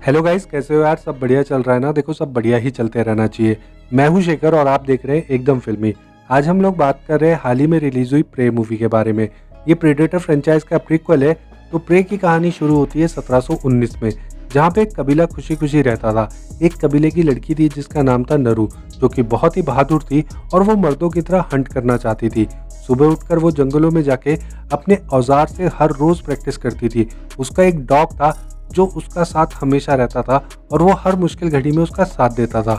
Hello guys, कैसे हो यार। सब बढ़िया चल रहा है ना। देखो, सब बढ़िया ही चलते रहना चाहिए। मैं हूं शेखर और आप देख रहे हैं एकदम फिल्मी। आज हम लोग बात कर रहे हैं हाल ही में रिलीज हुई प्रे मूवी के बारे में। ये प्रेडेटर फ्रेंचाइज का प्रीक्वल है। तो प्रे की कहानी शुरू होती है 1719 में, जहाँ पे एक कबीला खुशी खुशी रहता था। एक कबीले की लड़की थी जिसका नाम था नरू, जो कि बहुत ही बहादुर थी और वो मर्दों की तरह हंट करना चाहती थी। सुबह उठकर वो जंगलों में जाके अपने औजार से हर रोज प्रैक्टिस करती थी। उसका एक डॉग था जो उसका साथ हमेशा रहता था और वो हर मुश्किल घड़ी में उसका साथ देता था।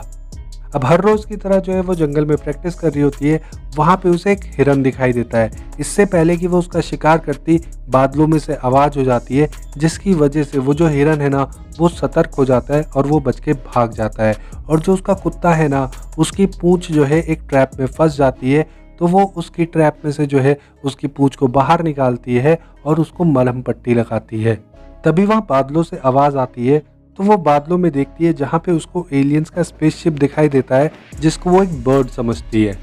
अब हर रोज की तरह जो है वो जंगल में प्रैक्टिस कर रही होती है। वहां पे उसे एक हिरन दिखाई देता है। इससे पहले कि वो उसका शिकार करती, बादलों में से आवाज हो जाती है, जिसकी वजह से वो जो हिरन है ना, वो सतर्क हो जाता है और वो बच के भाग जाता है। और जो उसका कुत्ता है ना, उसकी पूंछ जो है एक ट्रैप में फंस जाती है। तो वो उसकी ट्रैप में से जो है उसकी पूंछ को बाहर निकालती है और उसको मलहम पट्टी लगाती है। तभी वहां बादलों से आवाज आती है। तो वो बादलों में देखती है, जहाँ पे उसको एलियंस का स्पेसशिप दिखाई देता है, जिसको वो एक बर्ड समझती है।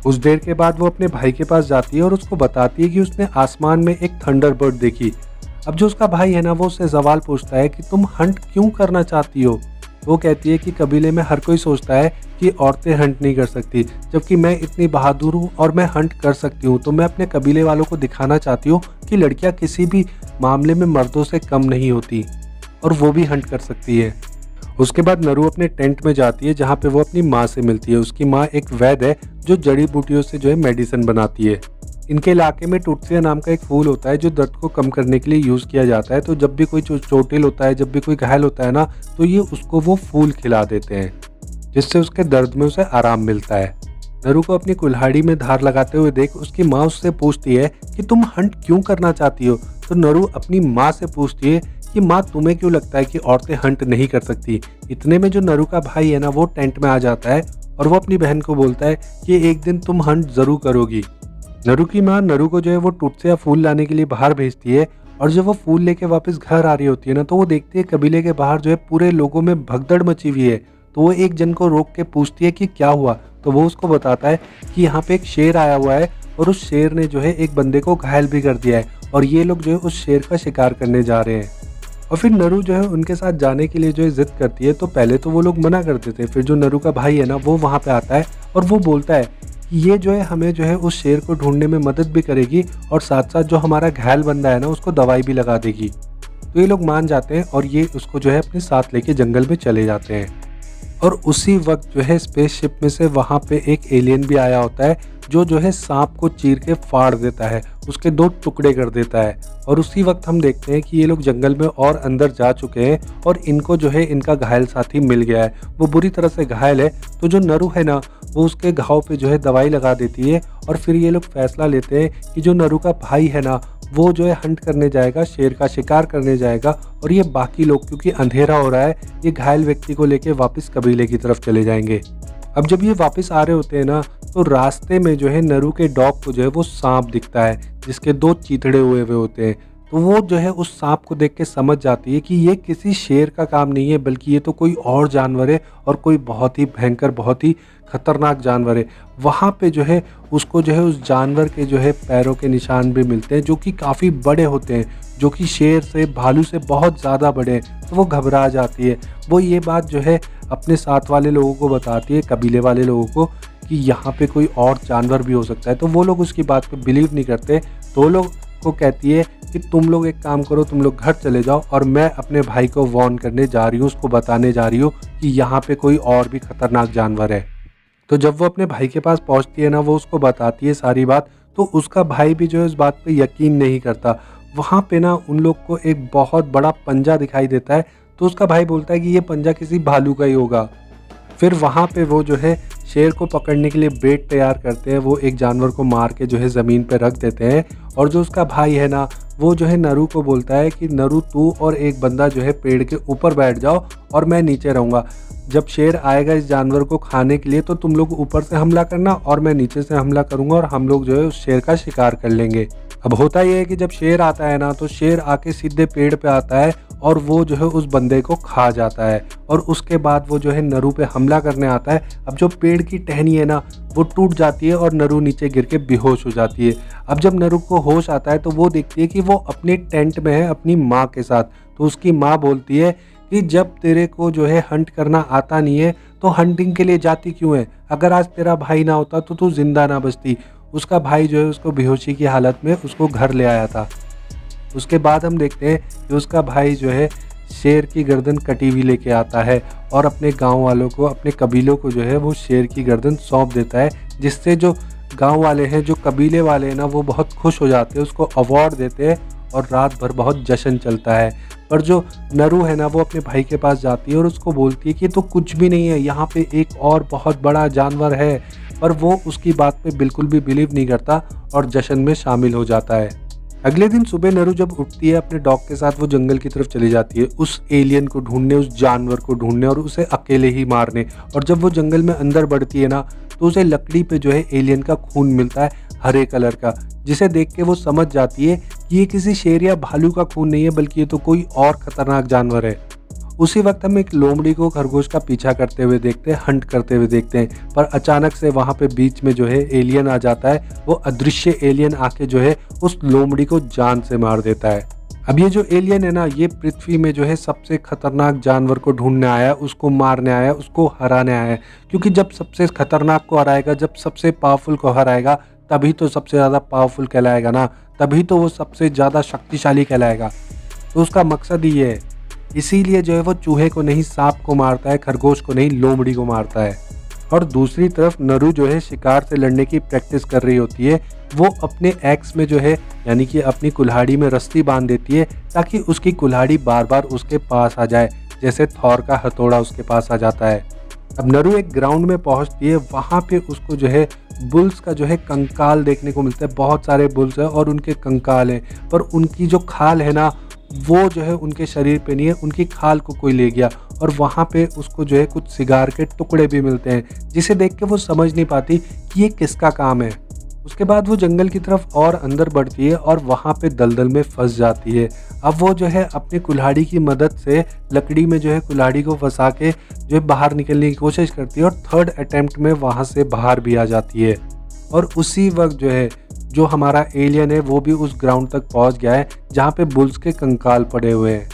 कुछ देर के बाद वो अपने भाई के पास जाती है और उसको बताती है कि उसने आसमान में एक थंडर बर्ड देखी। अब जो उसका भाई है ना, वो उससे सवाल पूछता है कि तुम हंट क्यों करना चाहती हो। वो कहती है कि कबीले में हर कोई सोचता है कि औरतें हंट नहीं कर सकती, जबकि मैं इतनी बहादुर हूँ और मैं हंट कर सकती हूँ। तो मैं अपने कबीले वालों को दिखाना चाहती हूँ कि लड़कियाँ किसी भी मामले में मर्दों से कम नहीं होती और वो भी हंट कर सकती है। उसके बाद नरू अपने टेंट में जाती है, जहाँ पे वो अपनी माँ से मिलती है। उसकी माँ एक वैद्य है जो जड़ी बूटियों से जो है मेडिसिन बनाती है। इनके इलाके में टुटसिया नाम का एक फूल होता है जो दर्द को कम करने के लिए यूज़ किया जाता है। तो जब भी कोई चोटिल होता है, जब भी कोई घायल होता है ना, तो ये उसको वो फूल खिला देते हैं, जिससे उसके दर्द में उसे आराम मिलता है। नरू को अपनी कुल्हाड़ी में धार लगाते हुए देख उसकी माँ उससे पूछती है कि तुम हंट क्यों करना चाहती हो। तो नरू अपनी माँ से पूछती है कि माँ, तुम्हें क्यों लगता है कि औरतें हंट नहीं कर सकती। इतने में जो नरू का भाई है ना, वो टेंट में आ जाता है और वो अपनी बहन को बोलता है कि एक दिन तुम हंट जरूर करोगी। नरू की माँ नरू को जो है वो टुटसिया फूल लाने के लिए बाहर भेजती है। और जब वो फूल लेके वापस घर आ रही होती है ना, तो वो देखती है कबीले के बाहर जो है पूरे लोगों में भगदड़ मची हुई है। तो वो एक जन को रोक के पूछती है कि क्या हुआ। तो वो उसको बताता है कि यहाँ पे एक शेर आया हुआ है और उस शेर ने जो है एक बंदे को घायल भी कर दिया है और ये लोग जो है उस शेर का शिकार करने जा रहे हैं। और फिर नरू जो है उनके साथ जाने के लिए जो है जिद करती है। तो पहले तो वो लोग मना करते थे, फिर जो नरू का भाई है ना, वो वहाँ पे आता है और वो बोलता है कि ये जो है हमें जो है उस शेर को ढूंढने में मदद भी करेगी और साथ साथ जो हमारा घायल बंदा है ना, उसको दवाई भी लगा देगी। तो ये लोग मान जाते हैं और ये उसको जो है अपने साथ लेके जंगल में चले जाते हैं। और उसी वक्त जो है स्पेसशिप में से वहाँ पे एक एलियन भी आया होता है जो है सांप को चीर के फाड़ देता है, उसके 2 टुकड़े कर देता है। और उसी वक्त हम देखते हैं कि ये लोग जंगल में और अंदर जा चुके हैं और इनको जो है इनका घायल साथी मिल गया है। वो बुरी तरह से घायल है। तो जो नरू है ना, वो उसके घाव पे जो है दवाई लगा देती है। और फिर ये लोग फैसला लेते हैं कि जो नरू का भाई है ना, वो जो है हंट करने जाएगा, शेर का शिकार करने जाएगा और ये बाकी लोग, क्योंकि अंधेरा हो रहा है, ये घायल व्यक्ति को लेके वापस कबीले की तरफ चले जाएंगे। अब जब ये वापस आ रहे होते हैं ना, तो रास्ते में जो है नरू के डॉग को जो है वो सांप दिखता है जिसके 2 चीथड़े हुए होते हैं। तो वो जो है उस सांप को देख के समझ जाती है कि ये किसी शेर का काम नहीं है, बल्कि ये तो कोई और जानवर है और कोई बहुत ही भयंकर, बहुत ही खतरनाक जानवर है। वहाँ पे जो है उसको जो है उस जानवर के जो है पैरों के निशान भी मिलते हैं, जो कि काफ़ी बड़े होते हैं, जो कि शेर से, भालू से बहुत ज़्यादा बड़े हैं। तो वो घबरा जाती है। वो ये बात जो है अपने साथ वाले लोगों को बताती है, कबीले वाले लोगों को, कि यहाँ पे कोई और जानवर भी हो सकता है। तो वो लोग उसकी बात पे बिलीव नहीं करते। तो वो लोग को कहती है कि तुम लोग एक काम करो, तुम लोग घर चले जाओ और मैं अपने भाई को वार्न करने जा रही हूँ, उसको बताने जा रही हूँ कि यहाँ पे कोई और भी खतरनाक जानवर है। तो जब वो अपने भाई के पास पहुँचती है ना, वो उसको बताती है सारी बात। तो उसका भाई भी जो है उस बात पे यकीन नहीं करता। वहाँ पे ना उन लोग को एक बहुत बड़ा पंजा दिखाई देता है। तो उसका भाई बोलता है कि ये पंजा किसी भालू का ही होगा। फिर वहाँ पे वो जो है शेर को पकड़ने के लिए बेट तैयार करते हैं। वो एक जानवर को मार के जो है ज़मीन पे रख देते हैं। और जो उसका भाई है ना, वो जो है नरू को बोलता है कि नरू, तू और एक बंदा जो है पेड़ के ऊपर बैठ जाओ और मैं नीचे रहूँगा। जब शेर आएगा इस जानवर को खाने के लिए, तो तुम लोग ऊपर से हमला करना और मैं नीचे से हमला करूँगा और हम लोग जो है उस शेर का शिकार कर लेंगे। अब होता यह है कि जब शेर आता है ना, तो शेर आके सीधे पेड़ पे आता है और वो जो है उस बंदे को खा जाता है। और उसके बाद वो जो है नरू पे हमला करने आता है। अब जो पेड़ की टहनी है ना, वो टूट जाती है और नरू नीचे गिर के बेहोश हो जाती है। अब जब नरू को होश आता है, तो वो देखती है कि वो अपने टेंट में है अपनी माँ के साथ। तो उसकी माँ बोलती है कि जब तेरे को जो है हंट करना आता नहीं है तो हंटिंग के लिए जाती क्यों है? अगर आज तेरा भाई ना होता तो तू जिंदा ना बचती। उसका भाई जो है उसको बेहोशी की हालत में उसको घर ले आया था। उसके बाद हम देखते हैं कि उसका भाई जो है शेर की गर्दन कटी हुई लेके आता है और अपने गांव वालों को, अपने कबीलों को जो है वो शेर की गर्दन सौंप देता है, जिससे जो गांव वाले हैं, जो कबीले वाले हैं ना, वो बहुत खुश हो जाते हैं, उसको अवार्ड देते हैं और रात भर बहुत जश्न चलता है। पर जो नरू है ना, वो अपने भाई के पास जाती है और उसको बोलती है कि तो कुछ भी नहीं है, यहाँ पे एक और बहुत बड़ा जानवर है। पर वो उसकी बात पे बिल्कुल भी बिलीव नहीं करता और जश्न में शामिल हो जाता है। अगले दिन सुबह नरू जब उठती है, अपने डॉग के साथ वो जंगल की तरफ चली जाती है उस एलियन को ढूंढने, उस जानवर को ढूंढने और उसे अकेले ही मारने। और जब वो जंगल में अंदर बढ़ती है ना, तो उसे लकड़ी पे जो है एलियन का खून मिलता है हरे कलर का, जिसे देख के वो समझ जाती है कि ये किसी शेर या भालू का खून नहीं है, बल्कि ये तो कोई और खतरनाक जानवर है। उसी वक्त हम एक लोमड़ी को खरगोश का पीछा करते हुए देखते हैं, हंट करते हुए देखते हैं। पर अचानक से वहाँ पे बीच में जो है एलियन आ जाता है। वो अदृश्य एलियन आके जो है उस लोमड़ी को जान से मार देता है। अब ये जो एलियन है ना, ये पृथ्वी में जो है सबसे खतरनाक जानवर को ढूंढने आया, उसको मारने आया, उसको हराने आया। क्योंकि जब सबसे खतरनाक को हराएगा, जब सबसे पावरफुल को हराएगा, तभी तो सबसे ज़्यादा पावरफुल कहलाएगा ना, तभी तो वो सबसे ज़्यादा शक्तिशाली कहलाएगा। तो उसका मकसद ही ये है। इसीलिए जो है वो चूहे को नहीं सांप को मारता है, खरगोश को नहीं लोमड़ी को मारता है। और दूसरी तरफ नरू जो है शिकार से लड़ने की प्रैक्टिस कर रही होती है। वो अपने एक्स में जो है, यानी कि अपनी कुल्हाड़ी में रस्सी बांध देती है, ताकि उसकी कुल्हाड़ी बार बार उसके पास आ जाए, जैसे थॉर का हथौड़ा उसके पास आ जाता है। अब नरू एक ग्राउंड में पहुंचती है, वहाँ पे उसको जो है बुल्स का जो है कंकाल देखने को मिलता है। बहुत सारे बुल्स हैं और उनके कंकाल हैं, पर उनकी जो खाल है ना, वो जो है उनके शरीर पे नहीं है, उनकी खाल को कोई ले गया। और वहाँ पे उसको जो है कुछ सिगार के टुकड़े भी मिलते हैं, जिसे देख के वो समझ नहीं पाती कि ये किसका काम है। उसके बाद वो जंगल की तरफ और अंदर बढ़ती है और वहाँ पे दलदल में फंस जाती है। अब वो जो है अपनी कुल्हाड़ी की मदद से लकड़ी में जो है कुल्हाड़ी को फंसा के जो है बाहर निकलने की कोशिश करती है और थर्ड अटेम्प्ट में वहाँ से बाहर भी आ जाती है। और उसी वक्त जो है जो हमारा एलियन है वो भी उस ग्राउंड तक पहुंच गया है जहाँ पे बुल्स के कंकाल पड़े हुए हैं,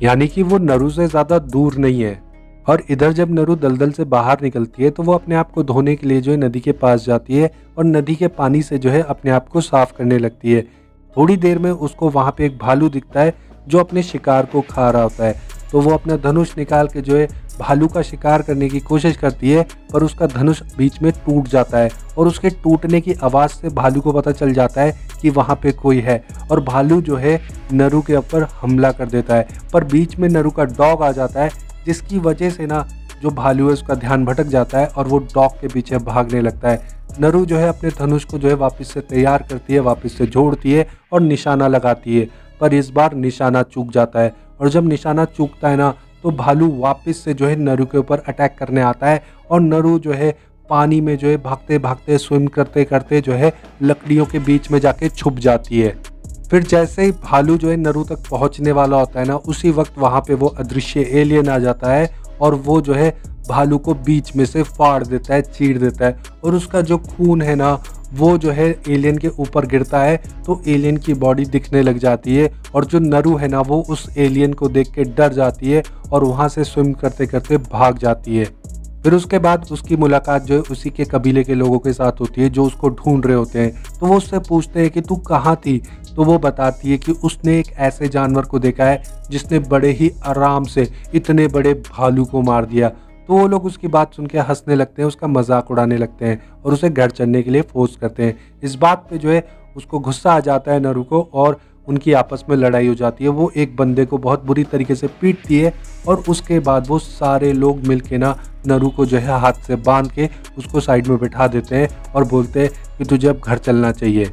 यानी कि वो नरू से ज़्यादा दूर नहीं है। और इधर जब नरू दलदल से बाहर निकलती है तो वो अपने आप को धोने के लिए जो है नदी के पास जाती है और नदी के पानी से जो है अपने आप को साफ करने लगती है। थोड़ी देर में उसको वहाँ पे एक भालू दिखता है जो अपने शिकार को खा रहा होता है। तो वो अपना धनुष निकाल के जो है भालू का शिकार करने की कोशिश करती है, पर उसका धनुष बीच में टूट जाता है और उसके टूटने की आवाज़ से भालू को पता चल जाता है कि वहाँ पे कोई है। और भालू जो है नरू के ऊपर हमला कर देता है, पर बीच में नरू का डॉग आ जाता है, जिसकी वजह से ना जो भालू है उसका ध्यान भटक जाता है और वो डॉग के पीछे भागने लगता है। नरू जो है अपने धनुष को जो है वापस से तैयार करती है, वापस से जोड़ती है और निशाना लगाती है, पर इस बार निशाना चूक जाता है। और जब निशाना चूकता है ना, तो भालू वापस से जो है नरू के ऊपर अटैक करने आता है और नरू जो है पानी में जो है भागते भागते स्विम करते करते जो है लकड़ियों के बीच में जाके छुप जाती है। फिर जैसे ही भालू जो है नरू तक पहुंचने वाला होता है ना, उसी वक्त वहाँ पे वो अदृश्य एलियन आ जाता है और वो जो है भालू को बीच में से फाड़ देता है, चीर देता है। और उसका जो खून है ना, वो जो है एलियन के ऊपर गिरता है, तो एलियन की बॉडी दिखने लग जाती है। और जो नरू है ना, वो उस एलियन को देख के डर जाती है और वहाँ से स्विम करते करते भाग जाती है। फिर उसके बाद उसकी मुलाकात जो है उसी के कबीले के लोगों के साथ होती है जो उसको ढूंढ रहे होते हैं। तो वो उससे पूछते हैं कि तू कहाँ थी? तो वो बताती है कि उसने एक ऐसे जानवर को देखा है जिसने बड़े ही आराम से इतने बड़े भालू को मार दिया। तो वो लोग उसकी बात सुन के हंसने लगते हैं, उसका मजाक उड़ाने लगते हैं और उसे घर चलने के लिए फोर्स करते हैं। इस बात पे जो है उसको गुस्सा आ जाता है नरू को और उनकी आपस में लड़ाई हो जाती है। वो एक बंदे को बहुत बुरी तरीके से पीटती है और उसके बाद वो सारे लोग मिलके ना नरू को जो है हाथ से बांध के उसको साइड में बिठा देते हैं और बोलते हैं कि तुझे अब घर चलना चाहिए।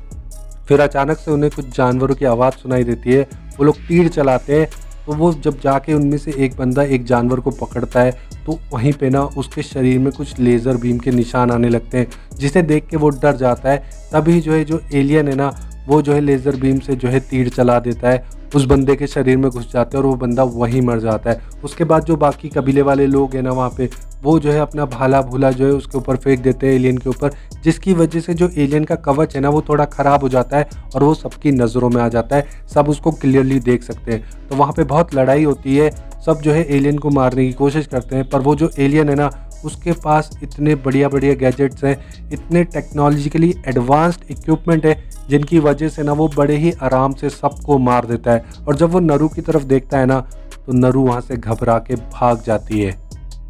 फिर अचानक से उन्हें कुछ जानवरों की आवाज़ सुनाई देती है। वो लोग तीर चलाते हैं, तो वो जब जाके उनमें से एक बंदा एक जानवर को पकड़ता है तो वहीं पे ना उसके शरीर में कुछ लेज़र बीम के निशान आने लगते हैं, जिसे देख के वो डर जाता है। तभी जो है जो एलियन है ना, वो जो है लेज़र बीम से जो है तीर चला देता है। उस बंदे के शरीर में घुस जाते हैं और वो बंदा वहीं मर जाता है। उसके बाद जो बाकी कबीले वाले लोग हैं ना वहाँ पे, वो जो है अपना भाला भूला जो है उसके ऊपर फेंक देते हैं एलियन के ऊपर, जिसकी वजह से जो एलियन का कवच है ना वो थोड़ा ख़राब हो जाता है और वो सबकी नज़रों में आ जाता है, सब उसको क्लियरली देख सकते हैं। तो वहाँ पे बहुत लड़ाई होती है, सब जो है एलियन को मारने की कोशिश करते हैं, पर वो जो एलियन है ना उसके पास इतने बढ़िया बढ़िया गैजेट्स हैं, इतने टेक्नोलॉजिकली एडवांस्ड इक्विपमेंट है, जिनकी वजह से ना वो बड़े ही आराम से सबको मार देता है। और जब वो नरू की तरफ देखता है ना तो नरू वहाँ से घबरा के भाग जाती है।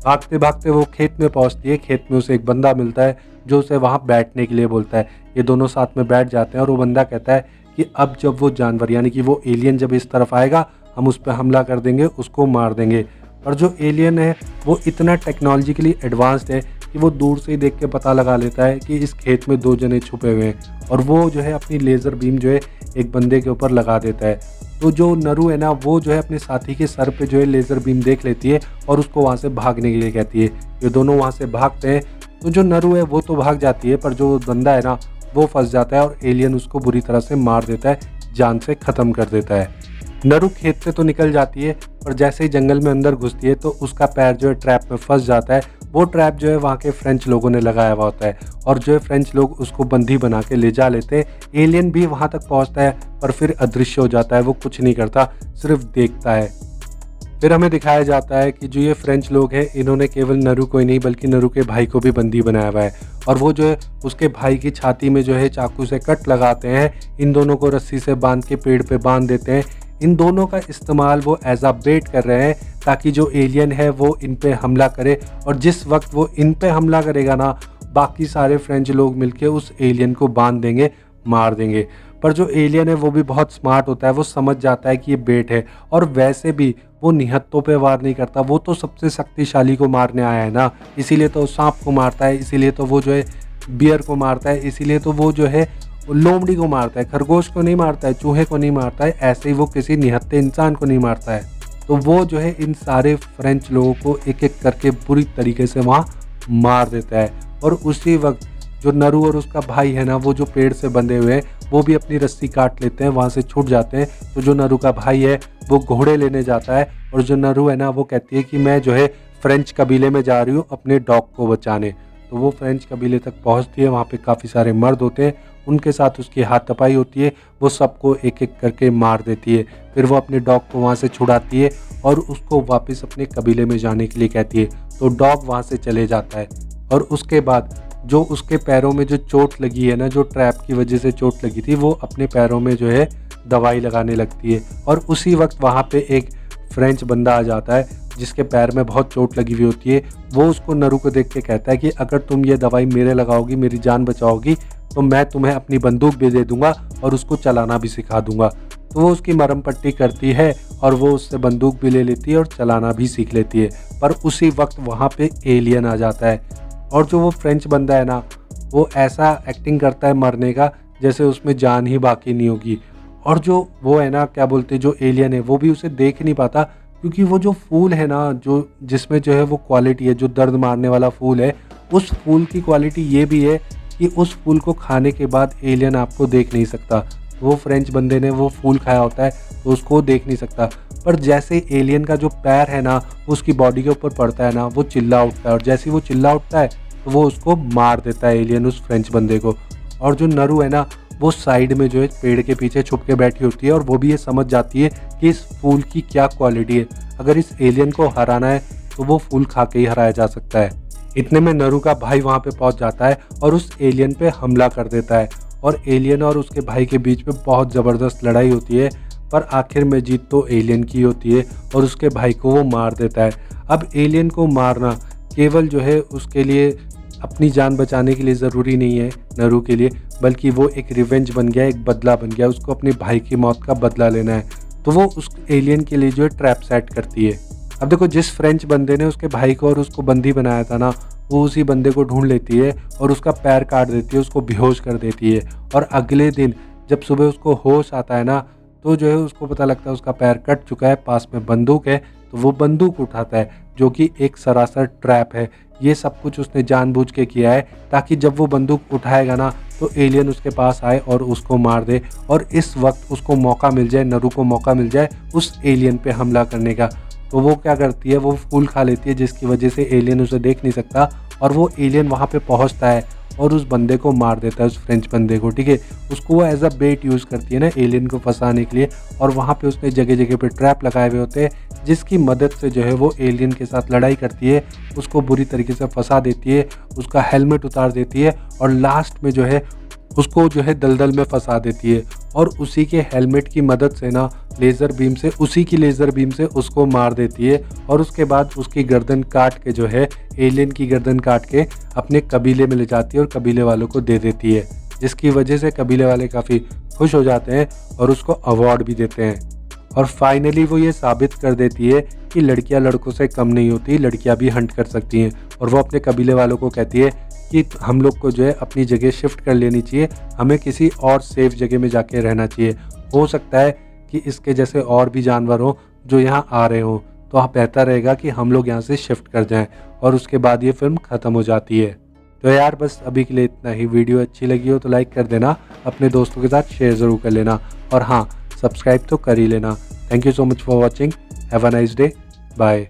भागते भागते वो खेत में पहुँचती है। खेत में उसे एक बंदा मिलता है जो उसे वहाँ बैठने के लिए बोलता है। ये दोनों साथ में बैठ जाते हैं और वो बंदा कहता है कि अब जब वो जानवर यानी कि वो एलियन जब इस तरफ आएगा हम उस पर हमला कर देंगे, उसको मार देंगे। पर जो एलियन है वो इतना टेक्नोलॉजिकली एडवांस्ड है कि वो दूर से ही देख के पता लगा लेता है कि इस खेत में 2 जने छुपे हुए हैं, और वो जो है अपनी लेज़र बीम जो है एक बंदे के ऊपर लगा देता है। तो जो नरू है ना वो जो है अपने साथी के सर पे जो है लेज़र बीम देख लेती है और उसको वहाँ से भागने के लिए कहती है। ये दोनों वहाँ से भागते हैं। तो जो नरू है वो तो भाग जाती है, पर जो बंदा है ना वो फंस जाता है और एलियन उसको बुरी तरह से मार देता है, जान से ख़त्म कर देता है। नरू खेत से तो निकल जाती है, पर जैसे ही जंगल में अंदर घुसती है तो उसका पैर जो है ट्रैप में फंस जाता है। वो ट्रैप जो है वहाँ के फ्रेंच लोगों ने लगाया हुआ होता है और जो है फ्रेंच लोग उसको बंदी बना के ले जा लेते हैं। एलियन भी वहाँ तक पहुँचता है पर फिर अदृश्य हो जाता है, वो कुछ नहीं करता, सिर्फ देखता है। फिर हमें दिखाया जाता है कि जो ये फ्रेंच लोग हैं इन्होंने केवल नरू को ही नहीं बल्कि नरू के भाई को भी बंदी बनाया हुआ है, और वो जो है उसके भाई की छाती में जो है चाकू से कट लगाते हैं, इन दोनों को रस्सी से बांध के पेड़ पे बांध देते हैं। इन दोनों का इस्तेमाल वो एज अ बेट कर रहे हैं ताकि जो एलियन है वो इन पे हमला करे, और जिस वक्त वो इन पे हमला करेगा ना बाकी सारे फ्रेंच लोग मिलके उस एलियन को बांध देंगे, मार देंगे। पर जो एलियन है वो भी बहुत स्मार्ट होता है, वो समझ जाता है कि ये बेट है, और वैसे भी वो निहत्तों पे वार नहीं करता, वो तो सबसे शक्तिशाली को मारने आया है ना, इसीलिए तो सांप को मारता है, इसीलिए तो वो जो है बियर को मारता है, इसीलिए तो वो जो है लोमड़ी को मारता है, खरगोश को नहीं मारता है, चूहे को नहीं मारता है, ऐसे ही वो किसी निहत्ते इंसान को नहीं मारता है। तो वो जो है इन सारे फ्रेंच लोगों को एक एक करके बुरी तरीके से वहाँ मार देता है। और उसी वक्त जो नरू और उसका भाई है ना वो जो पेड़ से बंधे हुए हैं वो भी अपनी रस्सी काट लेते हैं, वहाँ से छूट जाते हैं। तो जो नरू का भाई है वो घोड़े लेने जाता है, और जो नरू है ना वो कहती है कि मैं जो है फ्रेंच कबीले में जा रही हूँ अपने डॉग को बचाने। तो वो फ्रेंच कबीले तक पहुँचती है, वहाँ पे काफ़ी सारे मर्द होते हैं, उनके साथ उसकी हाथापाई होती है, वो सबको एक एक करके मार देती है। फिर वो अपने डॉग को वहाँ से छुड़ाती है और उसको वापस अपने कबीले में जाने के लिए कहती है। तो डॉग वहाँ से चले जाता है, और उसके बाद जो उसके पैरों में जो चोट लगी है ना, जो ट्रैप की वजह से चोट लगी थी, वो अपने पैरों में जो है दवाई लगाने लगती है। और उसी वक्त वहाँ पे एक फ्रेंच बंदा आ जाता है जिसके पैर में बहुत चोट लगी हुई होती है। वो उसको नरू को देख के कहता है कि अगर तुम ये दवाई मेरे लगाओगी, मेरी जान बचाओगी, तो मैं तुम्हें अपनी बंदूक भी दे दूंगा और उसको चलाना भी सिखा दूंगा। तो वो उसकी मरहम पट्टी करती है और वो उससे बंदूक भी ले लेती है और चलाना भी सीख लेती है। पर उसी वक्त वहाँ पे एलियन आ जाता है, और जो वो फ्रेंच बंदा है ना वो ऐसा एक्टिंग करता है मरने का जैसे उसमें जान ही बाकी नहीं होगी। और जो वो है ना क्या बोलते, जो एलियन है वो भी उसे देख नहीं पाता, क्योंकि वो जो फूल है ना जो जिसमें जो है वो क्वालिटी है, जो दर्द मारने वाला फूल है, उस फूल की क्वालिटी ये भी है कि उस फूल को खाने के बाद एलियन आपको देख नहीं सकता। वो फ्रेंच बंदे ने वो फूल खाया होता है तो उसको देख नहीं सकता, पर जैसे एलियन का जो पैर है ना उसकी बॉडी के ऊपर पड़ता है ना, वो चिल्ला उठता है, और जैसे ही वो चिल्ला उठता है तो वो उसको मार देता है एलियन, उस फ्रेंच बंदे को। और जो नरू है ना वो साइड में जो है पेड़ के पीछे छुप के बैठी होती है, और वो भी ये समझ जाती है कि इस फूल की क्या क्वालिटी है, अगर इस एलियन को हराना है तो वो फूल खा के ही हराया जा सकता है। इतने में नरू का भाई वहाँ पे पहुँच जाता है और उस एलियन पे हमला कर देता है, और एलियन और उसके भाई के बीच में बहुत ज़बरदस्त लड़ाई होती है, पर आखिर में जीत तो एलियन की होती है और उसके भाई को वो मार देता है। अब एलियन को मारना केवल जो है उसके लिए अपनी जान बचाने के लिए ज़रूरी नहीं है नरू के लिए, बल्कि वो एक रिवेंज बन गया, एक बदला बन गया, उसको अपने भाई की मौत का बदला लेना है। तो वो उस एलियन के लिए जो है ट्रैप सेट करती है। अब देखो, जिस फ्रेंच बंदे ने उसके भाई को और उसको बंदी बनाया था ना, वो उसी बंदे को ढूंढ लेती है और उसका पैर काट देती है, उसको बेहोश कर देती है। और अगले दिन जब सुबह उसको होश आता है ना, तो जो है उसको पता लगता है उसका पैर कट चुका है, पास में बंदूक है, तो तो वो बंदूक उठाता है जो कि एक सरासर ट्रैप है। ये सब कुछ उसने जानबूझ के किया है ताकि जब वो बंदूक उठाएगा ना तो एलियन उसके पास आए और उसको मार दे, और इस वक्त उसको मौका मिल जाए, नरू को मौका मिल जाए उस एलियन पे हमला करने का। तो वो क्या करती है, वो फूल खा लेती है जिसकी वजह से एलियन उसे देख नहीं सकता, और वो एलियन वहाँ पे पहुँचता है और उस बंदे को मार देता है, उस फ्रेंच बंदे को। ठीक है, उसको वो एज अ बेट यूज़ करती है ना एलियन को फंसाने के लिए, और वहाँ पे उसने जगह जगह पे ट्रैप लगाए हुए होते हैं जिसकी मदद से जो है वो एलियन के साथ लड़ाई करती है, उसको बुरी तरीके से फंसा देती है, उसका हेलमेट उतार देती है और लास्ट में जो है उसको जो है दलदल में फंसा देती है, और उसी के हेलमेट की मदद से ना लेज़र बीम से, उसी की लेज़र बीम से उसको मार देती है, और उसके बाद उसकी गर्दन काट के जो है एलियन की गर्दन काट के अपने कबीले में ले जाती है और कबीले वालों को दे देती है, जिसकी वजह से कबीले वाले काफ़ी खुश हो जाते हैं और उसको अवार्ड भी देते हैं। और फाइनली वो ये साबित कर देती है कि लड़कियां लड़कों से कम नहीं होती, लड़कियां भी हंट कर सकती हैं, और वो अपने कबीले वालों को कहती है कि हम लोग को जो है अपनी जगह शिफ्ट कर लेनी चाहिए, हमें किसी और सेफ जगह में जाके रहना चाहिए। हो सकता है कि इसके जैसे और भी जानवर हों जो यहाँ आ रहे हों, तो बेहतर रहेगा कि हम लोग यहाँ से शिफ्ट कर जाएं। और उसके बाद ये फिल्म ख़त्म हो जाती है। तो यार बस अभी के लिए इतना ही। वीडियो अच्छी लगी हो तो लाइक कर देना, अपने दोस्तों के साथ शेयर ज़रूर कर लेना, और हाँ, सब्सक्राइब तो कर ही लेना। Thank you so much for watching. Have a nice day. Bye.